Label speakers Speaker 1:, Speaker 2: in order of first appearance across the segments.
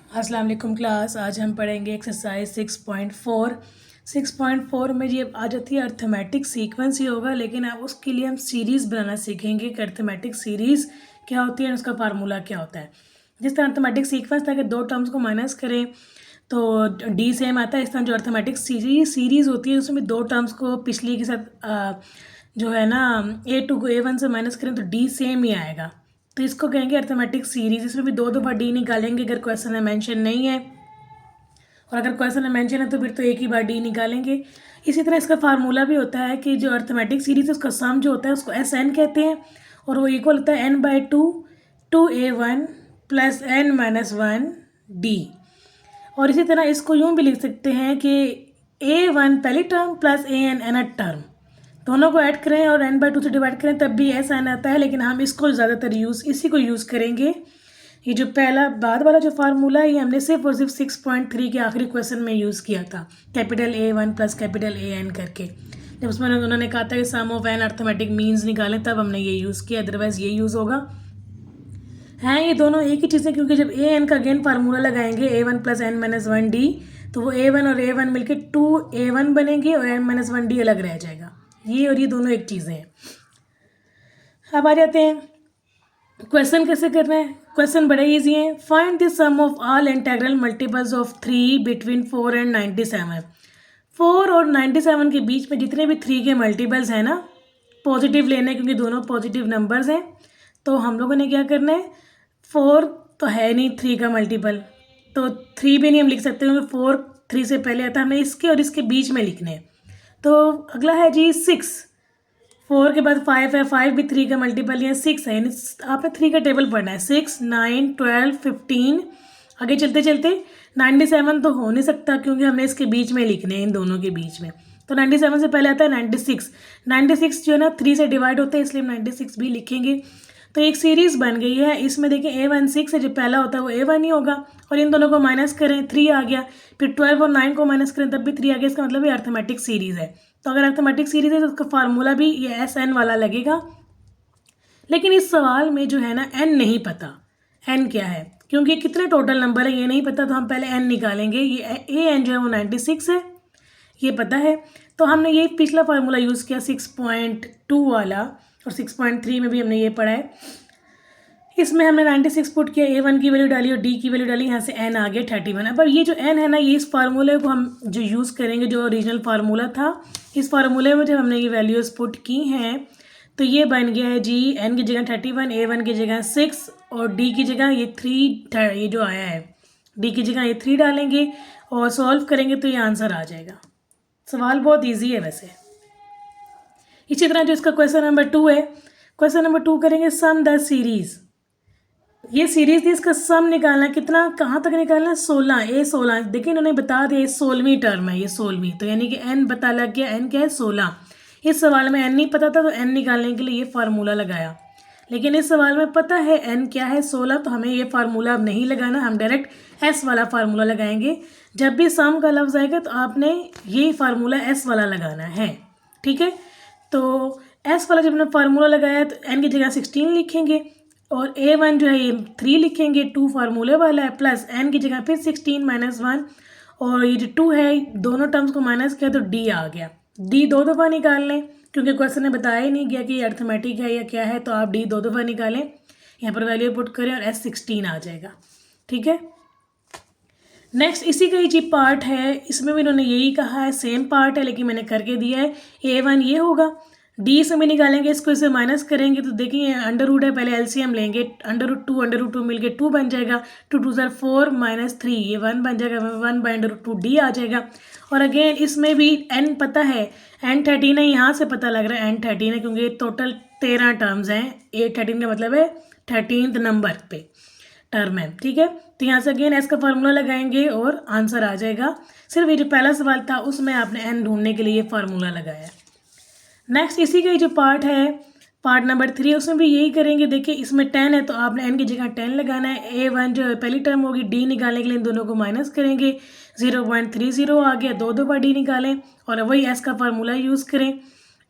Speaker 1: अस्सलाम वालेकुम क्लास। आज हम पढ़ेंगे एक्सरसाइज 6.4। 6.4 में ये आ जाती है अर्थमेटिक सीक्वेंस ही होगा, लेकिन अब उसके लिए हम सीरीज़ बनाना सीखेंगे कि अर्थमेटिक सीरीज़ क्या होती है और उसका फार्मूला क्या होता है। जिस तरह अर्थमेटिक सीक्वेंस था कि दो टर्म्स को माइनस करें तो डी सेम आता है, इस तरह जो अर्थमेटिक सीरीज़ होती है उसमें दो टर्म्स को पिछली के साथ जो है ना A2 को A1 से माइनस करें तो डी सेम ही आएगा। तो इसको कहेंगे अर्थमेटिक सीरीज। इसमें भी दो बार डी निकालेंगे अगर क्वेश्चन में मेंशन नहीं है, और अगर क्वेश्चन में मेंशन है तो फिर तो एक ही बार डी निकालेंगे। इसी तरह इसका फार्मूला भी होता है कि जो अर्थमेटिक सीरीज है उसका सम जो होता है उसको एस एन कहते हैं, और वो इक्वल होता है n/2 2a1 plus n-1 D. और इसी तरह इसको यूँ भी लिख सकते हैं कि a1 पहली term plus an nth term, दोनों को ऐड करें और n/2 से डिवाइड करें तब भी ऐसा n आता है, लेकिन हम इसको ज़्यादातर इसी को यूज़ करेंगे। ये जो पहला बाद वाला जो फार्मूला है ये हमने सिर्फ और सिर्फ 6.3 के आखिरी क्वेश्चन में यूज़ किया था, capital A1 plus capital AN करके। जब उसमें उन्होंने कहा था कि सम ऑफ n अर्थमेटिक मीन्स निकालें तब हमने ये यूज़ किया, अदरवाइज़ ये यूज़ होगा। हैं ये दोनों एक ही चीज़ है, क्योंकि जब an का अगेन फार्मूला लगाएंगे A1 प्लस n-1 डी, तो वो A1 और A1 मिलके 2a1 बनेंगे और n-1 डी अलग रह जाएगा। ये और ये दोनों एक चीज़ें हैं। अब आ जाते हैं क्वेश्चन कैसे करना है। क्वेश्चन बड़ा इजी है। Find the sum of all integral multiples of 3 between 4 and 97। 4 और 97 के बीच में जितने भी 3 के मल्टीपल्स हैं ना, पॉजिटिव लेने क्योंकि दोनों पॉजिटिव नंबर्स हैं। तो हम लोगों ने क्या करना है, 4 तो है नहीं 3 का मल्टीपल, तो 3 भी नहीं हम लिख सकते क्योंकि 4 3 से पहले आता है। हमें इसके और इसके बीच में लिखने हैं। तो अगला है जी 6। 4 के बाद 5 है, 5 भी 3 का मल्टीपल है, 6 है, यानी आपने 3 का टेबल पढ़ना है। 6 9 12 15, आगे चलते चलते 97 तो हो नहीं सकता क्योंकि हमने इसके बीच में लिखने हैं, इन दोनों के बीच में। तो 97 से पहले आता है 96। 96 जो है ना 3 से डिवाइड होता है, इसलिए हम 96 भी लिखेंगे। तो एक सीरीज़ बन गई है। इसमें देखिए A1 6 है, जो पहला होता है वो A1 ही होगा, और इन दोनों को माइनस करें 3 आ गया, फिर 12 और 9 को माइनस करें तब भी 3 आ गया। इसका मतलब ये अर्थमेटिक सीरीज़ है। तो अगर अर्थमेटिक सीरीज़ है तो उसका फार्मूला भी ये एस एन वाला लगेगा। लेकिन इस सवाल में जो है ना एन नहीं पता, एन क्या है, क्योंकि कितने टोटल नंबर है ये नहीं पता। तो हम पहले एन निकालेंगे। ये ए एन जो है वो 96 है, ये पता है। तो हमने ये पिछला फार्मूला यूज़ किया 6.2 वाला, और 6.3 में भी हमने ये पढ़ा है। इसमें हमने 96 पुट किया, A1 की वैल्यू डाली और D की वैल्यू डाली, यहाँ से n आ गया 31। अब ये जो n है ना, ये इस फार्मूले को हम जो यूज़ करेंगे, जो ओरिजिनल फार्मूला था, इस फार्मूले में जब हमने ये वैल्यूज़ पुट की हैं तो ये बन गया है जी n की जगह 31, A1 की जगह 6 और D की जगह ये 3, ये जो आया है D की जगह ये 3 डालेंगे और सॉल्व करेंगे तो ये आंसर आ जाएगा। सवाल बहुत ईजी है वैसे। इसी तरह जो इसका क्वेश्चन नंबर 2 है, क्वेश्चन नंबर 2 करेंगे सम द सीरीज़। ये सीरीज थी, इसका सम निकालना है। कितना, कहाँ तक निकालना है, 16। A16 देखिए इन्होंने बता दिया, ये 16वीं टर्म है, ये 16वीं, तो यानी कि n पता लग गया। n क्या है, 16। इस सवाल में n नहीं पता था तो n निकालने के लिए ये फार्मूला लगाया, लेकिन इस सवाल में पता है n क्या है, 16, तो हमें ये फार्मूला अब नहीं लगाना, हम डायरेक्ट s वाला फार्मूला लगाएंगे। जब भी सम का लफ्ज़ आएगा तो आपने ये फार्मूला s वाला लगाना है, ठीक है। तो s वाला जब हमने फार्मूला लगाया तो n की जगह 16 लिखेंगे और A1 जो है ये 3 लिखेंगे, 2 फार्मूले वाला है, प्लस n की जगह फिर 16 -1, और ये जो 2 है दोनों टर्म्स को माइनस किया तो d आ गया। d 2 दफ़ा निकाल लें क्योंकि क्वेश्चन ने बताया ही नहीं गया कि ये अर्थमेटिक है या क्या है, तो आप d 2 दफ़ा निकालें, यहाँ पर वैल्यू पुट करें और s 16 आ जाएगा, ठीक है। नेक्स्ट इसी का ही जी पार्ट है, इसमें भी इन्होंने यही कहा है, सेम पार्ट है लेकिन मैंने करके दिया है। A1 ये होगा, डी से भी निकालेंगे, इसको इसे माइनस करेंगे तो देखिए अंडर रूट है, पहले एलसीएम लेंगे, अंडर रूट 2 मिलके 2 बन जाएगा, 2 2 ज़र 4 -3 ये 1 बन जाएगा, 1/√2 डी आ जाएगा। और अगेन इसमें भी n पता है, n13 है, यहाँ से पता लग रहा है n13 है क्योंकि टोटल 13 टर्म्स हैं। A13 का मतलब है 13th नंबर पे टर्म है, ठीक है। तो यहाँ से अगेन एस का फार्मूला लगाएंगे और आंसर आ जाएगा। सिर्फ ये जो पहला सवाल था उसमें आपने एन ढूंढने के लिए फार्मूला लगाया। नेक्स्ट इसी का जो पार्ट है, पार्ट नंबर 3, उसमें भी यही करेंगे। देखिए इसमें 10 है तो आपने n की जगह 10 लगाना है। A1 जो है पहली टर्म होगी, d निकालने के लिए इन दोनों को माइनस करेंगे, 0.30 आ गया, 2 दफ़ा d निकालें और वही s का फार्मूला यूज़ करें।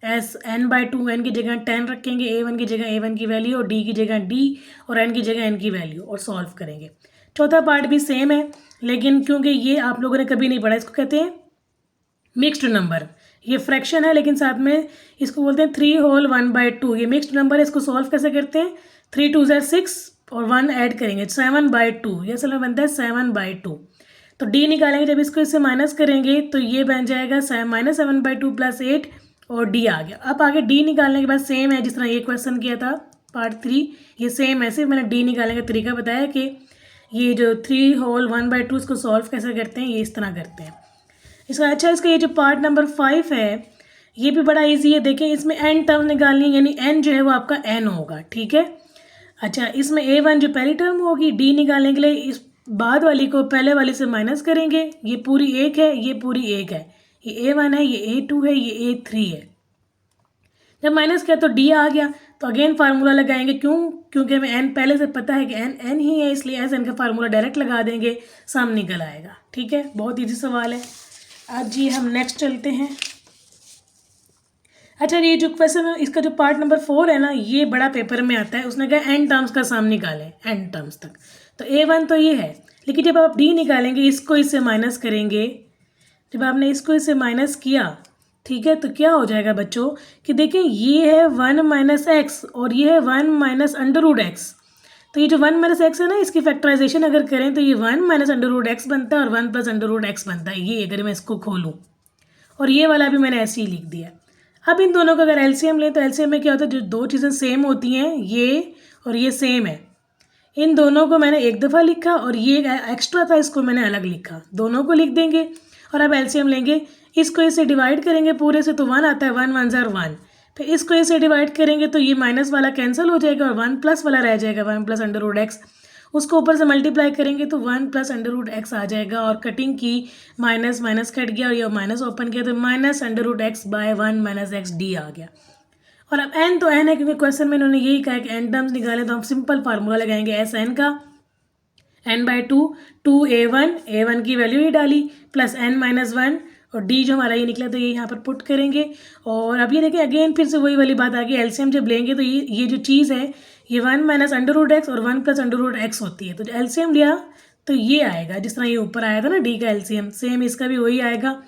Speaker 1: s n/2, n की जगह 10 रखेंगे, A1 की जगह A1 की वैल्यू और d की जगह d और n की जगह n की वैल्यू और सॉल्व करेंगे। चौथा पार्ट भी सेम है, लेकिन क्योंकि ये आप लोगों ने कभी नहीं पढ़ा, इसको कहते हैं मिक्स्ड नंबर। ये फ्रैक्शन है लेकिन साथ में इसको बोलते हैं 3 होल 1/2। ये मिक्स्ड नंबर है, इसको सॉल्व कैसे करते हैं, 3 2 6 और 1 ऐड करेंगे 7/2, ये असल में बनता है 7/2। तो डी निकालेंगे, जब इसको इससे माइनस करेंगे तो ये बन जाएगा -7/2 + 8 और डी आ गया। अब आगे डी निकालने के बाद सेम है जिस तरह ये क्वेश्चन किया था पार्ट 3, ये सेम है, सिर्फ मैंने डी निकालने का तरीका बताया कि ये जो 3 होल 1/2 इसको सॉल्व कैसे करते हैं, ये इस तरह करते हैं इसका। अच्छा, इसका ये जो पार्ट नंबर 5 है ये भी बड़ा इजी है। देखें, इसमें एन टर्म निकालनी है, यानी एन जो है वो आपका एन होगा, ठीक है। अच्छा, इसमें A1 जो पहली टर्म होगी, डी निकालने के लिए इस बाद वाली को पहले वाली से माइनस करेंगे। ये पूरी 1 है, ये पूरी 1 है, ये A1 है, ये A2 है, ये A3 है। जब माइनस किया तो डी आ गया, तो अगेन फार्मूला लगाएंगे। क्योंकि हमें एन पहले से पता है कि एन ही है, इसलिए एस एन का फार्मूला डायरेक्ट लगा देंगे, साम निकल आएगा, ठीक है। बहुत ईजी सवाल है। आज जी हम नेक्स्ट चलते हैं। अच्छा, ये जो क्वेश्चन है इसका जो पार्ट नंबर 4 है ना, ये बड़ा पेपर में आता है। उसने कहा एन टर्म्स का साम निकालें, एन टर्म्स तक। तो A1 तो ये है, लेकिन जब आप डी निकालेंगे, इसको इससे माइनस करेंगे। जब आपने इसको इससे माइनस किया, ठीक है, तो क्या हो जाएगा बच्चों कि देखें ये है 1 - x और ये है 1 - √x। तो ये जो 1 - x है ना, इसकी फैक्टराइजेशन अगर करें तो ये 1 - √x बनता है और 1 + √x बनता है। ये अगर मैं इसको खोलूँ, और ये वाला भी मैंने ऐसे ही लिख दिया। अब इन दोनों का अगर एलसीएम लें तो एलसीएम में क्या होता है, जो दो चीज़ें सेम होती हैं, ये और ये सेम है, इन दोनों को मैंने एक दफ़ा लिखा और ये एक्स्ट्रा था, इसको मैंने अलग लिखा। दोनों को लिख देंगे और अब एलसीएम लेंगे, इसको इसे डिवाइड करेंगे पूरे से तो 1 आता है, 1 1 ज़र 1। फिर इसको इसे डिवाइड करेंगे तो ये माइनस वाला कैंसिल हो जाएगा और 1 प्लस वाला रह जाएगा, 1 + √x। उसको ऊपर से मल्टीप्लाई करेंगे तो 1 + √x आ जाएगा, और कटिंग की माइनस माइनस कट गया और ये माइनस ओपन किया तो -√x/1 - x डी आ गया। और अब n तो n है, क्योंकि क्वेश्चन में इन्होंने यही कहा कि n टर्म्स निकाले, तो हम सिंपल फार्मूला लगाएंगे एस एन का, n/2 2A1 की वैल्यू ही डाली प्लस n - 1 और d जो हमारा ये निकला तो ये यहाँ पर पुट करेंगे। और अब ये देखें अगेन फिर से वही वाली बात आ गई, एलसीएम जब लेंगे तो ये जो चीज़ है ये 1 - √x और 1 + √x होती है। तो एलसीएम लिया तो ये आएगा, जिस तरह ये ऊपर आया था ना d का एलसीएम, सेम इसका भी वही आएगा।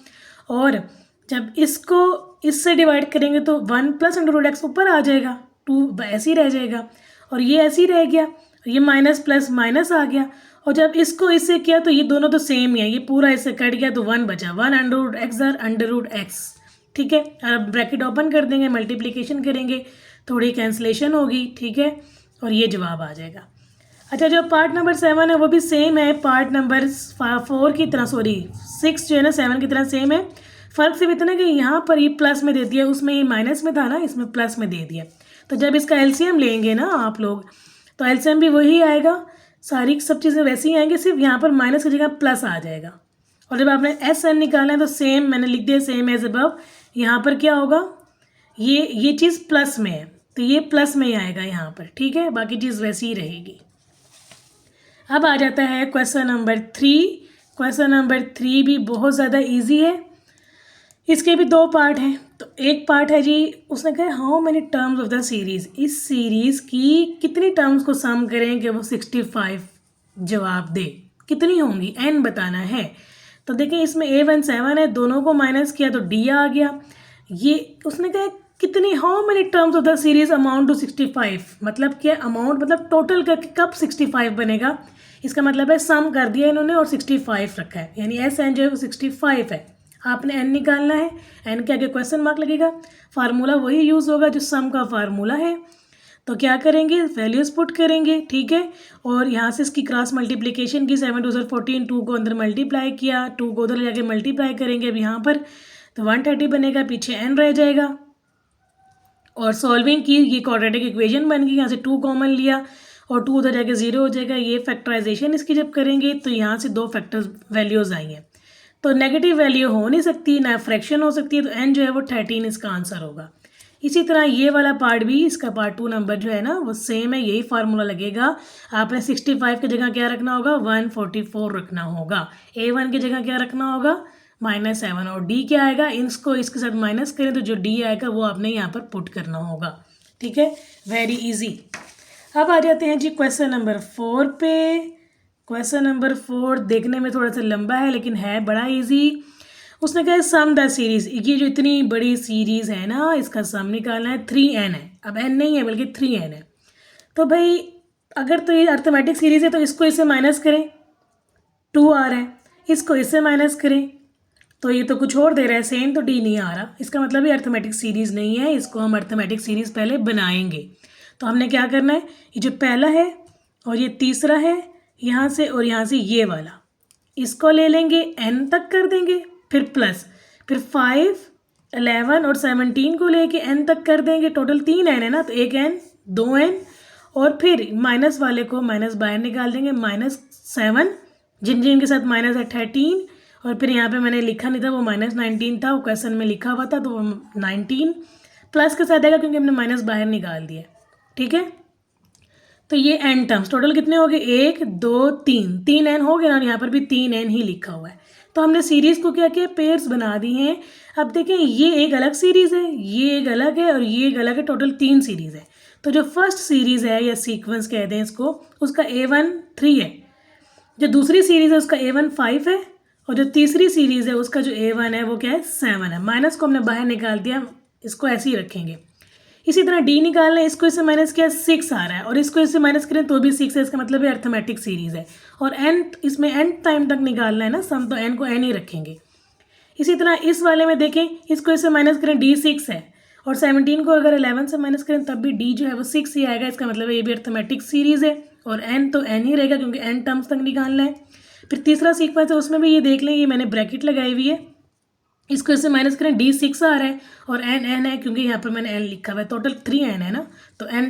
Speaker 1: और जब इसको इससे डिवाइड करेंगे तो 1 + √x ऊपर आ जाएगा, 2 ऐसे ही रह जाएगा और ये ऐसे ही रह गया, ये माइनस प्लस माइनस आ गया। और जब इसको इससे किया तो ये दोनों तो सेम ही है, ये पूरा इससे कट गया तो 1 बचा, 1 √x √x, ठीक है। अब ब्रैकेट ओपन कर देंगे, मल्टीप्लिकेशन करेंगे, थोड़ी कैंसलेशन होगी, ठीक है, और ये जवाब आ जाएगा। अच्छा, जो पार्ट नंबर 7 है वो भी सेम है पार्ट नंबर 4 की तरह, सॉरी 6 जो है ना 7 की तरह सेम है। फ़र्क सिर्फ इतना कि यहाँ पर ये प्लस में दे दिया, उसमें ये माइनस में था ना, इसमें प्लस में दे दिया। तो जब इसका एलसीएम लेंगे ना आप लोग, तो एलसीएम भी वही आएगा, सारी सब चीज़ें वैसी ही आएंगी, सिर्फ यहाँ पर माइनस की जगह प्लस आ जाएगा। और जब आपने एस एन निकाला है तो सेम मैंने लिख दिया, सेम एज अबव। यहाँ पर क्या होगा, ये चीज़ प्लस में है तो ये प्लस में ही आएगा यहाँ पर, ठीक है, बाकी चीज़ वैसी ही रहेगी। अब आ जाता है क्वेश्चन नंबर 3। क्वेश्चन नंबर 3 भी बहुत ज़्यादा इजी है, इसके भी 2 पार्ट हैं। तो एक पार्ट है जी, उसने कहा how many terms of the series, इस सीरीज़ की कितनी टर्म्स को सम करें कि वो 65 जवाब दे, कितनी होंगी, n बताना है। तो देखिए इसमें A1 7 है, दोनों को माइनस किया तो D आ गया। ये उसने कहा कितनी, how many terms of the series amount to 65, मतलब क्या अमाउंट, मतलब टोटल का कब 65 बनेगा, इसका मतलब है सम कर दिया इन्होंने और 65 रखा है, यानी एस एन जो है वो 65 है। आपने n निकालना है, n के आगे क्वेश्चन मार्क लगेगा, फार्मूला वही यूज़ होगा जो सम का फार्मूला है। तो क्या करेंगे, वैल्यूज़ पुट करेंगे, ठीक है, और यहाँ से इसकी क्रॉस मल्टीप्लिकेशन की, 7 2 14, 2 को अंदर मल्टीप्लाई किया, 2 को उधर जाके मल्टीप्लाई करेंगे अब यहाँ पर, तो 130 बनेगा, पीछे n रह जाएगा। और सॉल्विंग की, ये क्वाड्रेटिक इक्वेशन बन गई, यहाँ से 2 कॉमन लिया और 2 उधर जाके 0 हो जाएगा। ये फैक्टराइजेशन इसकी जब करेंगे तो यहाँ से 2 फैक्टर्स वैल्यूज़ आई हैं, तो नेगेटिव वैल्यू हो नहीं सकती, ना फ्रैक्शन हो सकती है, तो n जो है वो 13 इसका आंसर होगा। इसी तरह ये वाला पार्ट भी, इसका पार्ट 2 नंबर जो है ना वो सेम है, यही फार्मूला लगेगा। आपने 65 की जगह क्या रखना होगा, 144 रखना होगा। A1 की जगह क्या रखना होगा, -7, और D क्या आएगा, इसको इसके साथ माइनस करें तो जो D आएगा वो आपने यहाँ पर पुट करना होगा, ठीक है, वेरी इजी। अब आ जाते हैं जी क्वेश्चन नंबर 4 पे। क्वेश्चन नंबर 4 देखने में थोड़ा सा लंबा है लेकिन है बड़ा इजी। उसने कहा सम द सीरीज़, ये जो इतनी बड़ी सीरीज़ है ना इसका सम निकालना है। 3n है, अब n नहीं है बल्कि 3n है। तो भाई अगर तो ये अर्थमेटिक सीरीज़ है तो इसको इससे माइनस करें, 2r है, इसको इससे माइनस करें तो ये तो कुछ और दे रहा है, सेम तो d नहीं आ रहा, इसका मतलब ये अर्थमेटिक सीरीज़ नहीं है। इसको हम अर्थमेटिक सीरीज़ पहले बनाएंगे। तो हमने क्या करना है, ये जो पहला है और ये तीसरा है यहाँ से और यहाँ से ये वाला, इसको ले लेंगे n तक कर देंगे, फिर प्लस, फिर 5, 11 और 17 को लेके n तक कर देंगे। टोटल 3n है ना, तो एक n 2n और फिर माइनस वाले को माइनस बाहर निकाल देंगे, -7, जिन जिन के साथ माइनस है 13, और फिर यहाँ पे मैंने लिखा नहीं था वो -19 था, वो क्वेश्चन में लिखा हुआ था तो वो 19 प्लस के साथ आएगा क्योंकि हमने माइनस बाहर निकाल दिया। ठीक है, तो ये n टर्म्स टोटल कितने हो गए, 1 2 3 n हो गए ना, यहाँ पर भी 3n ही लिखा हुआ है। तो हमने सीरीज़ को क्या किया, पेयर्स बना दी हैं। अब देखें ये एक अलग सीरीज़ है, ये एक अलग है और ये एक अलग है, टोटल 3 सीरीज़ है। तो जो फर्स्ट सीरीज़ है या सीक्वेंस कहते हैं इसको, उसका A1 3 है, जो दूसरी सीरीज़ है उसका A1 5 है, और जो तीसरी सीरीज़ है उसका जो A1 है वो क्या है, 7 है। माइनस को हमने बाहर निकाल दिया, इसको ऐसे ही रखेंगे। इसी तरह d निकालना है, इसको इससे माइनस किया 6 आ रहा है, और इसको इससे माइनस करें तो भी 6 है, इसका मतलब ये अर्थमेटिक सीरीज़ है। और n इसमें n टाइम तक निकालना है ना सम, तो n को n ही रखेंगे। इसी तरह इस वाले में देखें, इसको इससे माइनस करें d 6 है, और 17 को अगर 11 से माइनस करें तब भी d जो है वो 6 ही आएगा, इसका मतलब ये भी अर्थमेटिक सीरीज़ है। और n तो n ही रहेगा क्योंकि n टर्म्स तक निकालना है। फिर तीसरा सीक्वेंस है उसमें भी ये देख लें, ये मैंने ब्रैकेट लगाई हुई है, इसको इससे माइनस करें d 6 आ रहा है, और n है क्योंकि यहाँ पर मैंने n लिखा हुआ है, टोटल 3n है ना, तो n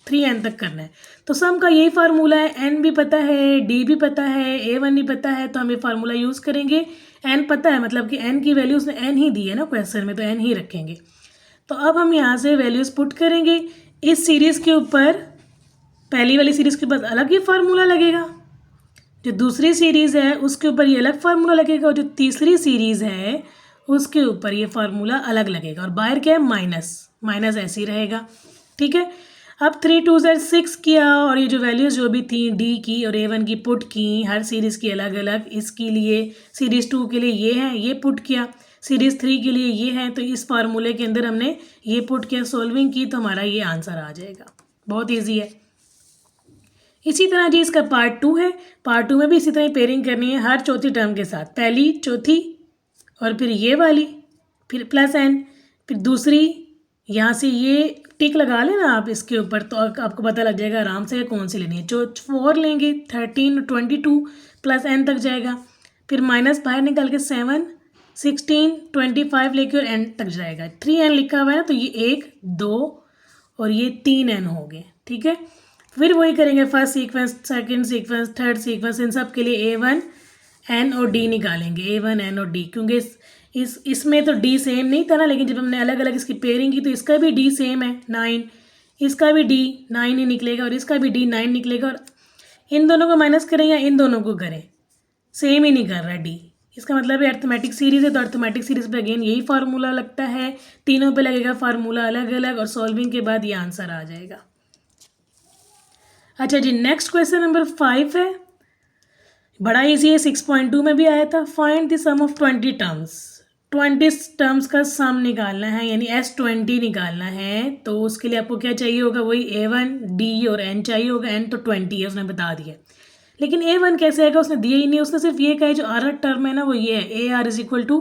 Speaker 1: 3n तक करना है। तो सम का यही फार्मूला है, n भी पता है, d भी पता है, a1 भी पता है, तो हम ये फार्मूला यूज़ करेंगे। n पता है मतलब कि n की वैल्यू उसने n ही दी है ना क्वेश्चन में, तो n ही रखेंगे। तो अब हम यहाँ से वैल्यूज़ पुट करेंगे। इस सीरीज़ के ऊपर, पहली वाली सीरीज़ के ऊपर अलग ही फार्मूला लगेगा, जो दूसरी सीरीज़ है उसके ऊपर ये अलग फार्मूला लगेगा, और जो तीसरी सीरीज़ है उसके ऊपर ये फार्मूला अलग लगेगा। और बाहर क्या है, माइनस, माइनस ऐसे ही रहेगा। ठीक है, अब 3 2 6 किया, और ये जो वैल्यूज़ जो भी थी d की और a1 की पुट की, हर सीरीज़ की अलग अलग। इसके लिए सीरीज़ 2 के लिए ये है, ये पुट किया, सीरीज़ 3 के लिए ये है, तो इस फार्मूले के अंदर हमने ये पुट किया, सॉल्विंग की, तो हमारा ये आंसर आ जाएगा। बहुत ईजी है। इसी तरह जी इसका पार्ट 2 है, पार्ट 2 में भी इसी तरह पेयरिंग करनी है हर चौथी टर्म के साथ, पहली, चौथी और फिर ये वाली, फिर प्लस n, फिर दूसरी, यहाँ से ये टिक लगा लेना आप इसके ऊपर, तो आपको पता लग जाएगा आराम से कौन सी लेनी है। जो 4 लेंगे 13 22 प्लस n तक जाएगा, फिर माइनस बाहर निकाल के 7 16 25 लेके और n तक जाएगा। 3n लिखा हुआ है ना, तो ये 1 2 और ये 3n हो गए। ठीक है, फिर वही करेंगे, first sequence, second sequence, third sequence, इन सब के लिए a1 n और d निकालेंगे, a1 n और d, क्योंकि इसमें तो d सेम नहीं था ना, लेकिन जब हमने अलग अलग इसकी पेयरिंग की तो इसका भी d सेम है 9, इसका भी d 9 ही निकलेगा और इसका भी d 9 निकलेगा। और इन दोनों को माइनस करें या इन दोनों को करें, सेम ही नहीं कर रहा d, इसका मतलब है अर्थमेटिक सीरीज़ है, तो अर्थमेटिक सीरीज़ पे अगेन यही फार्मूला लगता है, तीनों पे लगेगा फार्मूला अलग अलग, और सॉल्विंग के बाद ये आंसर आ जाएगा। अच्छा जी, नेक्स्ट क्वेश्चन नंबर 5 है, बड़ा इजी है, 6.2 में भी आया था। Find the sum of 20 terms, 20 terms का सम निकालना है, यानी S20 निकालना है। तो उसके लिए आपको क्या चाहिए होगा, वही A1 D और N चाहिए होगा। N तो 20 है, उसने बता दिया, लेकिन A1 कैसे आएगा, उसने दिया ही नहीं, उसने सिर्फ ये कहा है जो R टर्म है ना वो ये है, AR is equal to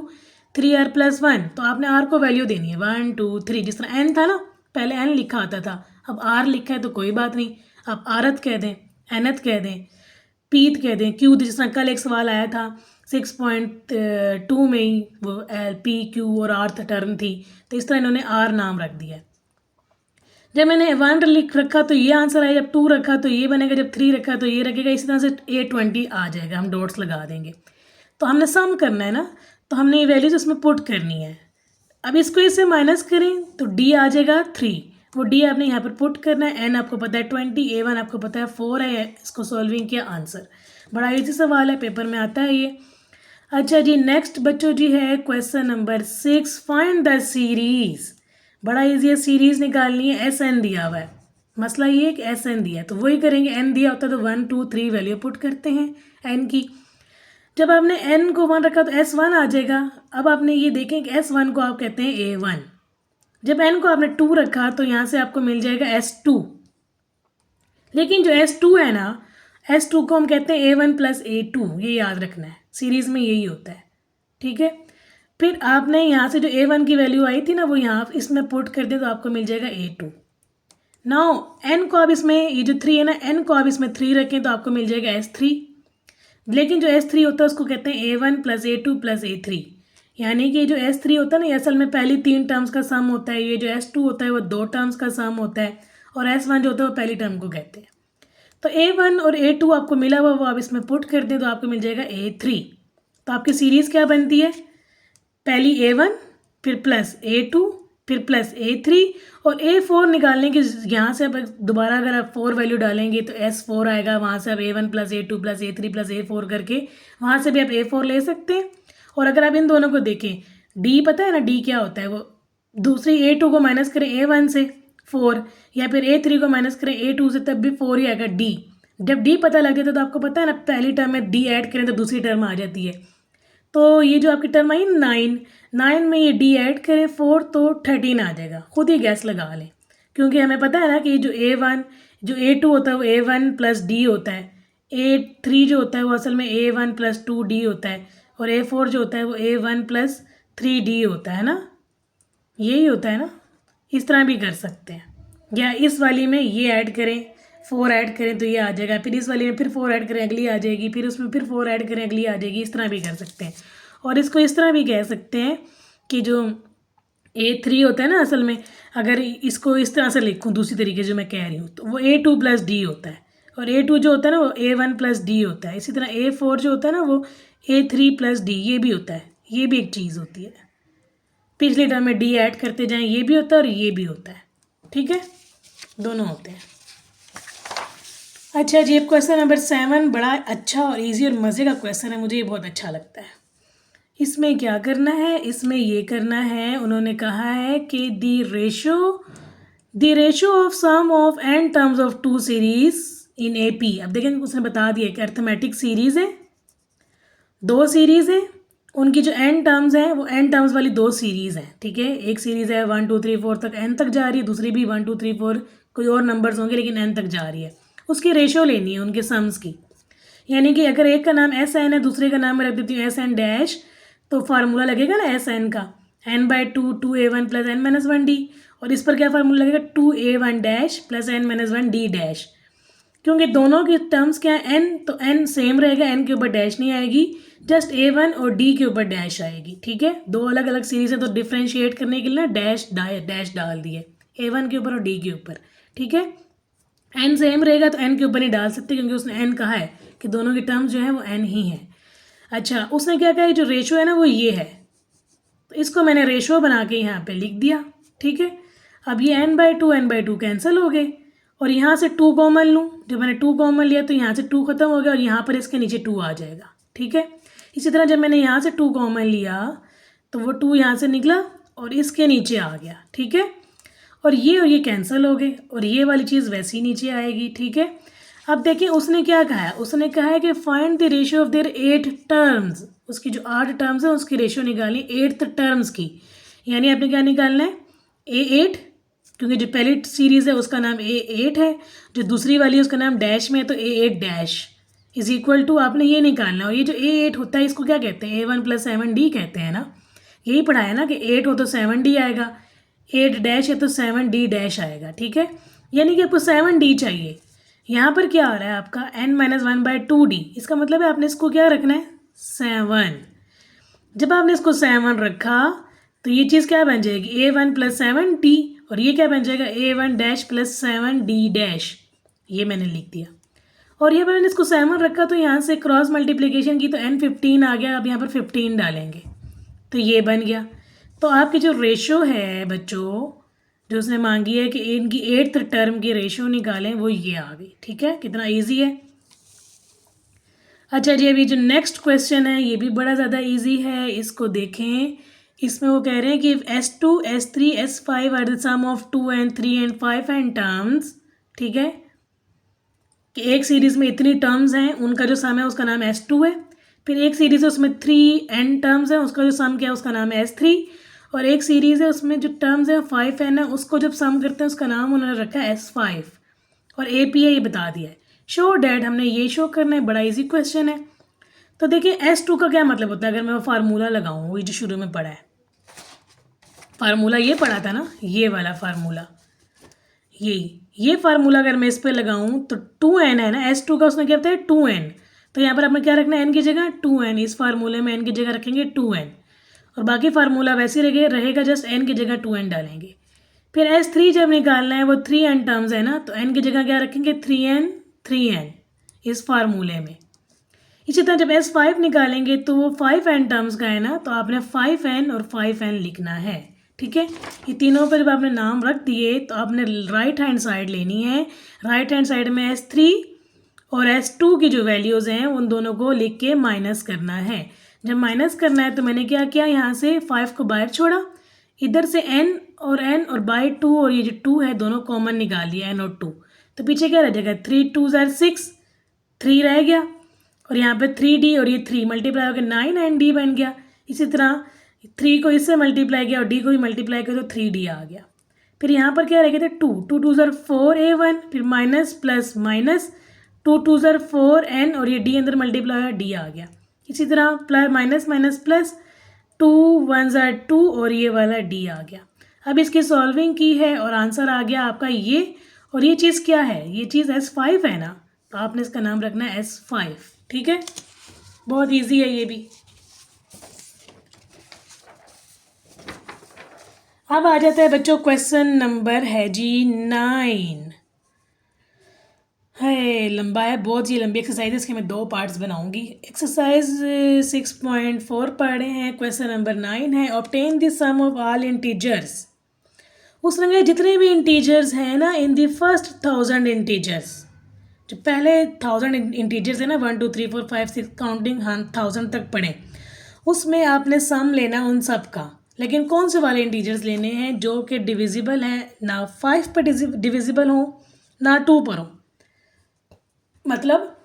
Speaker 1: 3R + 1, तो आपने R को वैल्यू देनी है 1 2 3, जिस तरह N था ना, पहले N लिखा आता था, अब R लिखा है तो कोई बात नहीं, आप आरत कह दें, एनथ कह दें, पीत कह दें, क्यू, जिस तरह कल एक सवाल आया था 6.2 में ही, वो P Q और आर्थ टर्म थी, तो इस तरह इन्होंने R नाम रख दिया। जब मैंने 1 लिख रखा तो ये आंसर आया, जब 2 रखा तो ये बनेगा, जब 3 रखा तो ये रखेगा, इसी तरह से A20 आ जाएगा, हम डॉट्स लगा देंगे। तो हमने सम करना है ना, तो हमने ये वैल्यूज उसमें पुट करनी है। अब इसको इससे माइनस करें तो D आ जाएगा 3, वो D आपने यहाँ पर पुट करना है। N आपको पता है 20, A1 आपको पता है 4 है, इसको सॉल्विंग किया, आंसर। बड़ा इजी सवाल है, पेपर में आता है ये। अच्छा जी, नेक्स्ट बच्चों जी है question number 6, find the series. बड़ा इजी है, सीरीज निकालनी है, SN दिया हुआ है, मसला ये है कि एस एन दिया है तो वही करेंगे, एन दिया होता है तो 1 2 3 वैल्यू पुट करते हैं एन की। जब आपने एन को 1 रखा तो S1 आ जाएगा। अब आपने ये देखें कि S1 को आप कहते हैं A1। जब एन को आपने 2 रखा तो यहाँ से आपको मिल जाएगा S2। लेकिन जो S2 है ना, S2 को हम कहते हैं A1 प्लस A2, ये याद रखना है, सीरीज़ में यही होता है, ठीक है। फिर आपने यहाँ से जो A1 की वैल्यू आई थी ना वो यहाँ इसमें पुट कर दे तो आपको मिल जाएगा A2। नाउ एन को आप इसमें, ये जो 3 है ना, एन को आप इसमें 3 रखें तो आपको मिल जाएगा S3। लेकिन जो S3 होता है उसको कहते हैं A1 plus A2 plus A3, यानी कि जो S3 होता है ना, ये असल में पहली 3 टर्म्स का सम होता है। ये जो S2 होता है वो 2 टर्म्स का सम होता है, और S1 जो होता है वो पहली टर्म को कहते हैं। तो A1 और A2 आपको मिला हुआ वो आप इसमें पुट कर दें तो आपको मिल जाएगा A3। तो आपकी सीरीज़ क्या बनती है, पहली A1 फिर प्लस A2 फिर प्लस A3 और A4 निकालने की, यहाँ से अब दोबारा अगर आप 4 वैल्यू डालेंगे तो S4 आएगा। वहाँ से आप A1 plus A2 plus A3 plus A4 करके वहाँ से भी आप A4 ले सकते हैं। और अगर आप इन दोनों को देखें, D पता है ना D क्या होता है, वो दूसरी A2 को माइनस करें A1 से 4, या फिर A3 को माइनस करें A2 से तब भी 4 ही आएगा D। जब D पता लग जाता है तो आपको पता है ना, पहली टर्म में D ऐड करें तो दूसरी टर्म आ जाती है। तो ये जो आपकी टर्म आई 9 में ये D ऐड करें 4 तो 13 आ जाएगा। खुद ही गैस लगा लें, क्योंकि हमें पता है ना कि जो A1 जो A2 होता है वो A1 प्लस D होता है, A3 जो होता है वो असल में A1 प्लस 2D होता है, और A4 जो होता है वो A1 प्लस 3D होता है ना, यही होता है ना। इस तरह भी कर सकते हैं, या इस वाली में ये ऐड करें 4 ऐड करें तो ये आ जाएगा, फिर इस वाली में फिर 4 ऐड करें अगली आ जाएगी, फिर उसमें फिर 4 ऐड करें अगली आ जाएगी। इस तरह भी कर सकते हैं। और इसको इस तरह भी कह सकते हैं कि जो A3 होता है ना, असल में अगर इसको इस तरह से लिखूँ दूसरी तरीके जो मैं कह रही हूँ, तो वो A2 प्लस डी होता है, और A2 जो होता है ना वो A1 प्लस डी होता है। इसी तरह A4 जो होता है ना वो A3 प्लस डी, ये भी होता है, ये भी एक चीज़ होती है। पिछले टर्म में D ऐड करते जाएं, ये भी होता है और ये भी होता है, ठीक है, दोनों होते हैं। अच्छा जी, अब क्वेश्चन नंबर 7 बड़ा अच्छा और इजी और मज़े का क्वेश्चन है, मुझे ये बहुत अच्छा लगता है। इसमें क्या करना है, इसमें ये करना है, उन्होंने कहा है कि the ratio of sum of n terms of 2 series in AP। अब देखें उसने बता दिया कि अर्थमेटिक सीरीज़ है, 2 सीरीज़ है, उनकी जो n टर्म्स हैं वो n टर्म्स वाली 2 सीरीज़ हैं, ठीक है। एक सीरीज़ है 1 2 3 4 तक n तक जा रही है, दूसरी भी 1 2 3 4 कोई और नंबर्स होंगे लेकिन n तक जा रही है। उसकी रेशो लेनी है उनके सम्स की, यानी कि अगर एक का नाम SN है दूसरे का नाम मैं रख देती हूँ SN डैश, तो फार्मूला लगेगा ना SN का n/2 2a1 प्लस n-1d, और इस पर क्या फार्मूला लगेगा 2a1 dash plus n-1d dash. क्योंकि दोनों की टर्म्स क्या है n, तो n सेम रहेगा, n के ऊपर डैश नहीं आएगी, जस्ट A1 और D के ऊपर डैश आएगी, ठीक है। 2 अलग अलग सीरीज है तो डिफ्रेंशिएट करने के लिए ना डैश डाल दिए A1 के ऊपर और D के ऊपर, ठीक है। n सेम रहेगा तो n के ऊपर नहीं डाल सकते क्योंकि उसने n कहा है कि दोनों की टर्म्स जो है वो n ही है। अच्छा, उसने क्या कहा, जो रेशो है ना वो ये है, तो इसको मैंने रेशो बना के यहाँ पे लिख दिया, ठीक है। अब ये n/2 कैंसिल हो गए, और यहाँ से 2 कॉमन लूँ, जब मैंने 2 कॉमन लिया तो यहाँ से 2 खत्म हो गया और यहाँ पर इसके नीचे 2 आ जाएगा, ठीक है। इसी तरह जब मैंने यहाँ से 2 कॉमन लिया तो वो 2 यहाँ से निकला और इसके नीचे आ गया, ठीक है। और ये कैंसिल हो गए और ये वाली चीज़ वैसी नीचे आएगी, ठीक है। अब देखिए उसने क्या कहा है, उसने कहा है कि find the ratio of their 8 terms, उसकी जो 8 टर्म्स है उसकी रेशियो निकाली 8th टर्म्स की। यानी आपने क्या निकालना है A8, क्योंकि जो पहली सीरीज़ है उसका नाम A8 है, जो दूसरी वाली है उसका नाम डैश में है, तो A8 dash is equal to आपने ये निकालना है। और ये जो A8 होता है इसको क्या कहते हैं, A1 प्लस 7D कहते हैं ना, यही पढ़ाया ना कि 8 हो तो 7D आएगा, 8 डैश है तो 7D डैश आएगा, ठीक है। यानी कि आपको 7D चाहिए। यहाँ पर क्या आ रहा है आपका n-1/2d, इसका मतलब है आपने इसको क्या रखना है 7। जब आपने इसको 7 रखा तो ये चीज़ क्या बन जाएगी A1 प्लस 7d, और ये क्या बन जाएगा A1 dash plus 7d dash, ये मैंने लिख दिया। और यहाँ पर मैंने इसको 7 रखा तो यहाँ से क्रॉस मल्टीप्लिकेशन की तो n15 आ गया, अब यहाँ पर 15 डालेंगे तो ये बन गया। तो आपकी जो रेशो है बच्चों, जो उसने मांगी है कि इनकी 8th टर्म की रेशियो निकालें, वो ये आ गई, ठीक है। कितना इजी है। अच्छा जी, अभी जो नेक्स्ट क्वेश्चन है ये भी बड़ा ज़्यादा इजी है, इसको देखें। इसमें वो कह रहे हैं कि S2 S3 S5 are the sum of 2 and 3 and 5 and terms, ठीक है, कि एक सीरीज़ में इतनी टर्म्स हैं, उनका जो सम है उसका नाम S2 है। फिर एक सीरीज़ है उसमें 3n टर्म्स हैं, उसका जो सम क्या है उसका नाम है S3। और एक सीरीज़ है उसमें जो टर्म्स है 5n है, उसको जब सम करते हैं उसका नाम उन्होंने रखा है S5। और AP है, ये बता दिया है। शो डैट हमने ये शो करना है, बड़ा इजी क्वेश्चन है। तो देखिए S2 का क्या मतलब होता है, अगर मैं वो फार्मूला लगाऊँ, वही जो शुरू में पढ़ा है फार्मूला, ये पढ़ा था ना, ये वाला फार्मूला, ये फार्मूला अगर मैं इस पर लगाऊं तो 2n है ना, S2 का उसमें क्या होता है 2n। तो यहाँ पर आपने क्या रखना है, n की जगह 2n, इस फार्मूले में n की जगह रखेंगे 2n। और बाकी फार्मूला वैसे ही रहेगा, जस्ट n की जगह 2n डालेंगे। फिर S3 जब निकालना है, वो 3n टर्म्स है ना, तो n की जगह क्या रखेंगे 3n इस फार्मूले में। इसी तरह जब S5 निकालेंगे तो वो 5n टर्म्स का है ना, तो आपने 5n और 5n लिखना है। ठीक है, ये तीनों पर जब आपने नाम रख दिए तो आपने राइट हैंड साइड लेनी है। राइट हैंड साइड में S3 और S2 की जो वैल्यूज़ हैं उन दोनों को लिख के माइनस करना है। जब माइनस करना है तो मैंने क्या किया, यहाँ से 5 को बाहर छोड़ा, इधर से n और बाई 2 और ये जो 2 है दोनों कॉमन निकाल लिया, n और 2। तो पीछे क्या रह जाएगा, 3 2 6, 3 रह गया। और यहाँ पे 3d और ये 3 मल्टीप्लाई हो गया 9 एंड d बन गया। इसी तरह 3 को इससे मल्टीप्लाई किया और d को भी मल्टीप्लाई किया तो 3d आ गया। फिर यहाँ पर क्या रह गया था 2 2 2 4a1, फिर माइनस प्लस माइनस 2 2 4n और ये d अंदर मल्टीप्लाई हुआ d आ गया। इसी तरह प्लस माइनस माइनस प्लस 2 1 2 और ये वाला d आ गया। अब इसकी सॉल्विंग की है और आंसर आ गया आपका ये। और ये चीज़ क्या है, ये चीज़ S5 है ना, तो आपने इसका नाम रखना है S5। ठीक है, बहुत इजी है ये भी। अब आ जाता है बच्चों, क्वेश्चन नंबर है जी 9। है लंबा है, बहुत ही लंबी एक्सरसाइज है, इसके मैं 2 पार्ट्स बनाऊंगी। एक्सरसाइज 6.4 पढ़े हैं, क्वेश्चन नंबर 9 है, obtain the sum of all integers. उसमें जितने भी इंटीजर्स हैं ना इन द फर्स्ट 1000 इंटीजर्स, जो पहले 1000 इंटीजर्स है ना 1 2 3 4 5 6 काउंटिंग 1000 तक पढ़े, उसमें आपने सम लेना उन सब का। लेकिन कौन से वाले इंटीजर्स लेने हैं जो कि डिविजिबल हैं, ना 5 पर डिविजिबल हो ना 2 पर हो। मतलब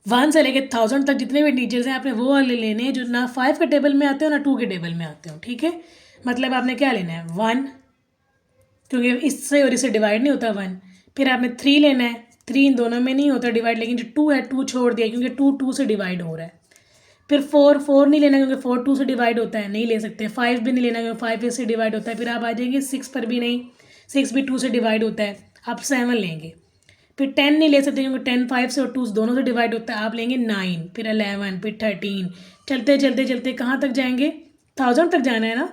Speaker 1: 1 से लेकर 1000 तक जितने भी इंटीजर्स हैं आपने वो वाले लेने हैं जो ना 5 के टेबल में आते हो ना 2 के टेबल में आते हो। ठीक है, मतलब आपने क्या लेना है 1, क्योंकि इससे और इससे डिवाइड नहीं होता 1। फिर आपने 3 लेना है, 3 इन दोनों में नहीं होता डिवाइड, लेकिन जो 2 है 2 छोड़ दिया क्योंकि 2 से डिवाइड हो रहा है। फिर 4 नहीं लेना क्योंकि 4 2 से डिवाइड होता है, नहीं ले सकते। 5 भी नहीं लेना क्योंकि 5 से डिवाइड होता है। फिर आप आ जाएंगे 6 पर भी नहीं, 6 भी 2 से डिवाइड होता है, आप 7 लेंगे। फिर 10 नहीं ले सकते क्योंकि 10 5 से और 2 दोनों से डिवाइड होता है, आप लेंगे 9, फिर 11, फिर 13। चलते चलते चलते कहाँ तक जाएंगे, 1000 तक जाना है ना।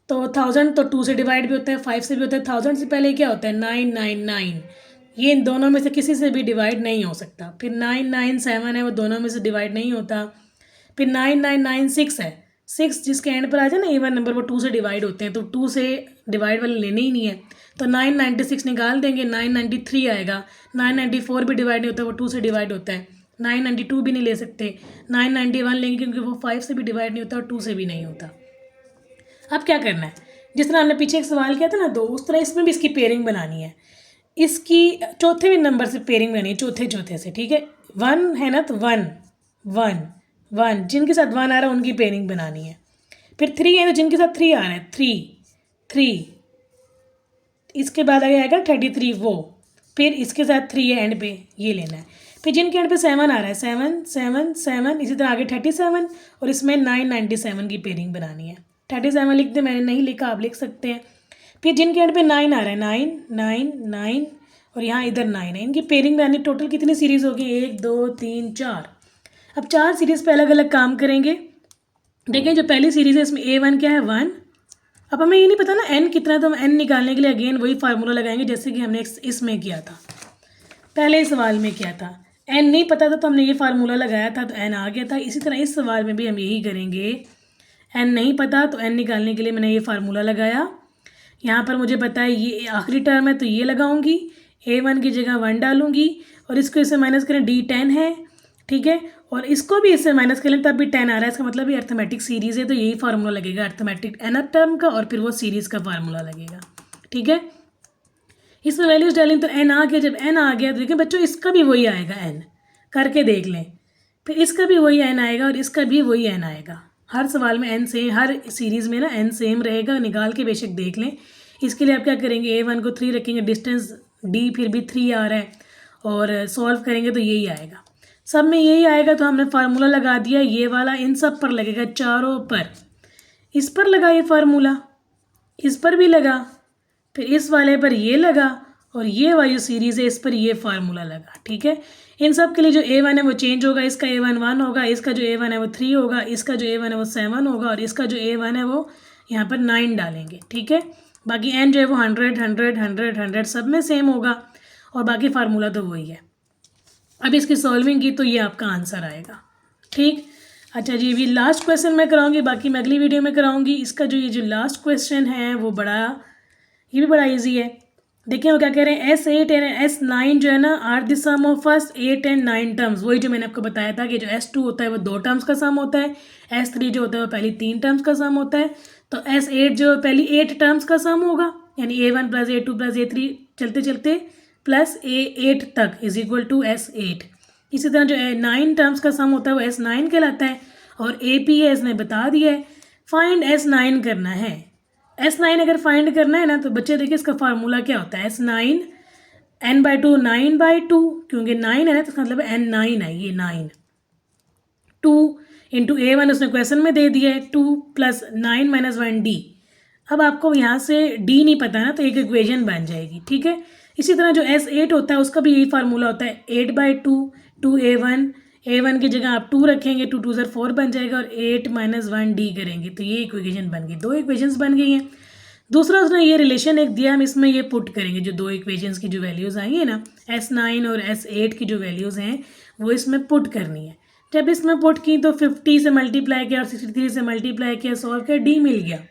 Speaker 1: तो 1000 तो 2 से डिवाइड भी होता है, 5 से भी होता है। 1000 से पहले क्या होता है 9 9 9, ये इन दोनों में से किसी से भी डिवाइड नहीं हो सकता। फिर 9 9 7 है, वो दोनों में से डिवाइड नहीं होता। फिर 9 9 9 6 है, 6 जिसके एंड पर आ जाए ना इवन नंबर, वो 2 से डिवाइड होते हैं, तो 2 से डिवाइड वाले लेने ही नहीं है। तो 996 निकाल देंगे, 993 आएगा। 994 भी डिवाइड नहीं होता, वो 2 से डिवाइड होता है। 992 भी नहीं ले सकते। 991 लेंगे क्योंकि वो 5 से भी डिवाइड नहीं होता और 2 से भी नहीं होता। अब क्या करना है, जिस तरह हमने पीछे एक सवाल किया था ना 2, उस तरह इसमें भी इसकी पेयरिंग बनानी है। इसकी चौथे भी नंबर से पेयरिंग बनानी है, चौथे से। ठीक है, 1 है ना, तो 1 1 1 जिनके साथ 1 आ रहा है उनकी पेयरिंग बनानी है। फिर 3 है तो जिनके साथ 3 आ रहा है 3 3, इसके बाद आगे आएगा 33 वो, फिर इसके साथ 3 है एंड पे, ये लेना है। फिर जिनके एंड पे 7 आ रहा है 7 7 7, इसी तरह आगे 37 और इसमें 997 की पेयरिंग बनानी है। 37 लिख दे, मैंने नहीं लिखा, आप लिख सकते हैं। फिर जिनके एंड पे 9 आ रहा है 9 9 9 और यहाँ इधर 9 है, इनकी पेयरिंग बनानी। टोटल कितनी सीरीज़ होगी, 1 2 3 4। अब 4 सीरीज़ पे अलग अलग काम करेंगे। देखें जो पहली सीरीज़ है इसमें A1 क्या है 1। अब हमें ये नहीं पता ना n कितना है, तो हम n निकालने के लिए अगेन वही फार्मूला लगाएंगे जैसे कि हमने इसमें किया था, पहले सवाल में किया था। n नहीं पता था तो हमने ये फार्मूला लगाया था तो n आ गया था। इसी तरह इस सवाल में भी हम यही करेंगे। n नहीं पता तो n निकालने के लिए मैंने ये फार्मूला लगाया। यहाँ पर मुझे पता है ये आखिरी टर्म है तो ये लगाऊंगी, A1 की जगह 1 डालूंगी और इसको इससे माइनस करें D10 है। ठीक है, और इसको भी इससे माइनस करें तब भी 10 आ रहा है, इसका मतलब ये अर्थमेटिक सीरीज़ है तो यही फार्मूला लगेगा अर्थमेटिक nth टर्म का और फिर वो सीरीज़ का फार्मूला लगेगा। ठीक है, इसमें वैल्यूज़ डालें तो n आ गया। जब n आ गया तो देखें बच्चों इसका भी वही आएगा n, करके देख लें। फिर इसका भी वही n आएगा और इसका भी वही n आएगा। हर सवाल में n सेम, हर सीरीज़ में ना n सेम रहेगा। निकाल के बेशक देख लें। इसके लिए आप क्या करेंगे, a1 को 3 रखेंगे, डिस्टेंस d फिर भी 3 आ रहा है, और सॉल्व करेंगे तो यही आएगा। सब में यही आएगा तो हमने फार्मूला लगा दिया। ये वाला इन सब पर लगेगा, चारों पर। इस पर लगा ये फार्मूला, इस पर भी लगा, फिर इस वाले पर ये लगा, और ये वाली सीरीज़ है इस पर ये फार्मूला लगा। ठीक है, इन सब के लिए जो a1 है वो चेंज होगा। इसका a1 1 होगा, इसका जो a1 है वो 3 होगा, इसका जो a1 है वो 7 होगा, और इसका जो a1 है वो यहाँ पर 9 डालेंगे। ठीक है, बाकी n जो है वो 100 100 100 100 सब में सेम होगा, और बाकी फार्मूला तो वही है। अब इसकी सॉल्विंग की तो ये आपका आंसर आएगा। ठीक, अच्छा जी, अभी लास्ट क्वेश्चन मैं कराऊंगी, बाकी मैं अगली वीडियो में कराऊंगी। इसका जो ये जो लास्ट क्वेश्चन है वो ये भी बड़ा इजी है। देखिए वो क्या कह रहे हैं, S8 एंड S9 जो है ना are the sum of first 8 and 9 terms. वही जो मैंने आपको बताया था कि जो S2 होता है वो 2 टर्म्स का सम होता है, S3 जो होता है वो पहली 3 टर्म्स का सम होता है, तो S8 जो पहली 8 टर्म्स का सम होगा, यानी A1 + A2 + A3 चलते चलते प्लस A8 तक इज इक्वल टू S8। इसी तरह जो 9 टर्म्स का सम होता है वो S9 कहलाता है, और AP है इसने बता दिया है। फाइंड S9 करना है। S9 अगर फाइंड करना है ना तो बच्चे देखिए इसका फार्मूला क्या होता है, S9 n/2 9/2, क्योंकि 9 है ना तो इसका मतलब n9 है, ये 9 2 इंटू A1 उसने क्वेश्चन में दे दिया है 2 + 9 - 1 D। अब आपको यहाँ से D नहीं पता ना तो एक इक्वेशन बन जाएगी। ठीक है, इसी तरह जो S8 होता है उसका भी यही फार्मूला होता है 8/2 2A1 की जगह आप 2 रखेंगे, 2 2 4 बन जाएगा, और 8 - 1 D करेंगे तो ये इक्वेशन बन गई। 2 इक्वेशंस बन गई हैं। दूसरा उसने ये रिलेशन एक दिया, हम इसमें ये पुट करेंगे, जो 2 इक्वेशंस की जो वैल्यूज़ आई है ना S9 और S8 की जो वैल्यूज़ हैं वो इसमें पुट करनी है। जब इसमें पुट की तो 50 से मल्टीप्लाई किया और 63 से मल्टीप्लाई किया, सॉल्व किया, D मिल गया।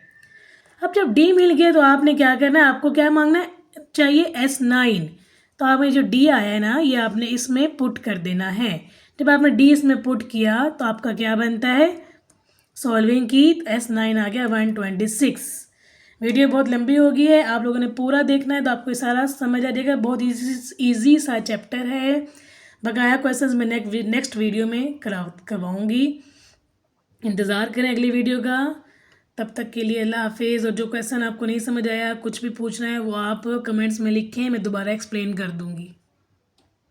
Speaker 1: अब जब D मिल गया तो आपने क्या करना है, आपको क्या मांगना है, चाहिए S9। तो आपने जो D आया है ना ये आपने इसमें पुट कर देना है। जब आपने D इसमें पुट किया तो आपका क्या बनता है, सॉल्विंग की तो S9 आ गया 126। वीडियो बहुत लंबी हो गई है, आप लोगों ने पूरा देखना है तो आपको सारा समझ आ जाएगा। बहुत ईजी सा चैप्टर है। बकाया क्वेश्चंस मैं नेक्स्ट वीडियो में करवाऊँगी। इंतज़ार करें अगली वीडियो का। तब तक के लिए अल्लाह हाफिज़। और जो क्वेश्चन आपको नहीं समझ आया, कुछ भी पूछना है वो आप कमेंट्स में लिखें, मैं दोबारा एक्सप्लेन कर दूँगी।